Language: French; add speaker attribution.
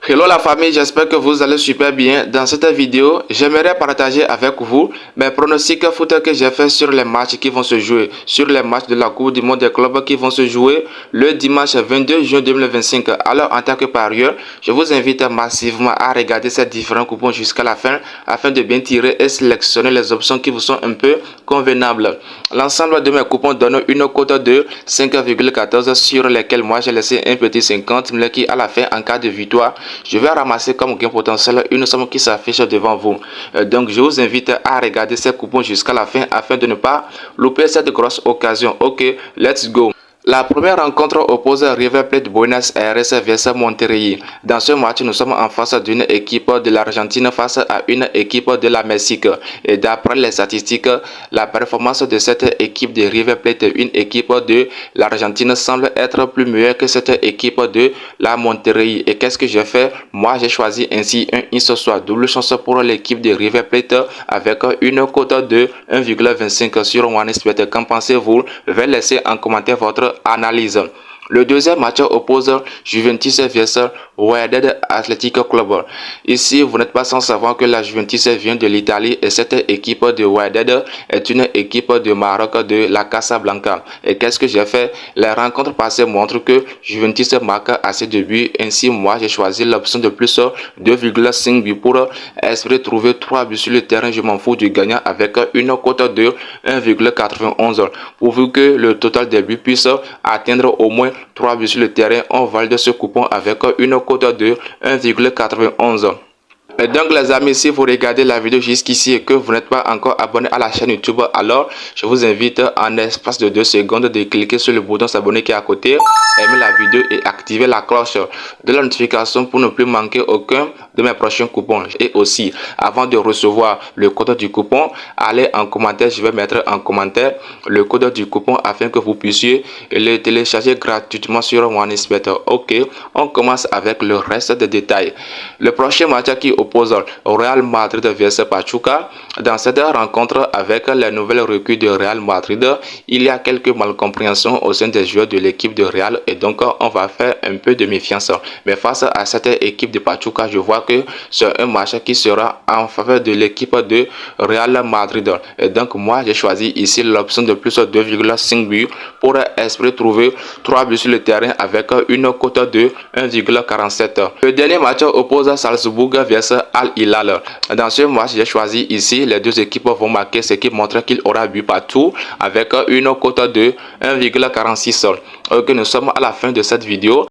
Speaker 1: Hello la famille, j'espère que vous allez super bien. Dans cette vidéo, j'aimerais partager avec vous mes pronostics foot que j'ai fait sur les matchs qui vont se jouer, sur les matchs de la Coupe du Monde des clubs qui vont se jouer le dimanche 22 juin 2025. Alors en tant que parieur, je vous invite massivement à regarder ces différents coupons jusqu'à la fin afin de bien tirer et sélectionner les options qui vous sont un peu convenables. L'ensemble de mes coupons donne une cote de 5,14 sur lesquels moi j'ai laissé un petit 50 000 qui à la fin en cas de victoire je vais ramasser comme gain potentiel une somme qui s'affiche devant vous. Donc je vous invite à regarder ces coupons jusqu'à la fin afin de ne pas louper cette grosse occasion. Ok, let's go. La première rencontre oppose River Plate Buenos Aires vs Monterrey. Dans ce match, nous sommes en face d'une équipe de l'Argentine face à une équipe de la Mexique. Et d'après les statistiques, la performance de cette équipe de River Plate, une équipe de l'Argentine, semble être plus meilleure que cette équipe de la Monterrey. Et qu'est-ce que j'ai fait? Moi, j'ai choisi ainsi un ce soir. Double chance pour l'équipe de River Plate avec une cote de 1,25 sur OneXBet. Qu'en pensez-vous? Veuillez laisser en commentaire votre analyse. Le deuxième match oppose Juventus vs Wydad Athletic Club. Ici, vous n'êtes pas sans savoir que la Juventus vient de l'Italie et cette équipe de Wydad est une équipe de Maroc de la Casablanca. Et qu'est-ce que j'ai fait? Les rencontres passées montrent que Juventus marque assez de buts. Ainsi, moi, j'ai choisi l'option de plus 2,5 buts pour espérer trouver 3 buts sur le terrain. Je m'en fous du gagnant avec une cote de 1,91. Pourvu que le total des buts puisse atteindre au moins 3 buts sur le terrain, on valide ce coupon avec une cote de 1,91. Et donc les amis, si vous regardez la vidéo jusqu'ici et que vous n'êtes pas encore abonné à la chaîne YouTube, alors je vous invite en espace de 2 secondes de cliquer sur le bouton s'abonner qui est à côté, aimer la vidéo et activer la cloche de la notification pour ne plus manquer aucun de mes prochains coupons. Et aussi, avant de recevoir le code du coupon, allez en commentaire, je vais mettre en commentaire le code du coupon afin que vous puissiez le télécharger gratuitement sur OneXBet. Ok, on commence avec le reste des détails. Le prochain match qui oppose Real Madrid vs Pachuca. Dans cette rencontre avec les nouvelles recrues de Real Madrid, il y a quelques malcompréhensions au sein des joueurs de l'équipe de Real et donc on va faire un peu de méfiance. Mais face à cette équipe de Pachuca, je vois que c'est un match qui sera en faveur de l'équipe de Real Madrid. Et donc moi j'ai choisi ici l'option de plus 2,5 buts pour espérer trouver 3 buts sur le terrain avec une cote de 1,47. Le dernier match oppose Salzbourg vs Al Hilal. Dans ce match, j'ai choisi ici les deux équipes vont marquer, ce qui montre qu'il aura but partout avec une cote de 1,46. Ok, nous sommes à la fin de cette vidéo.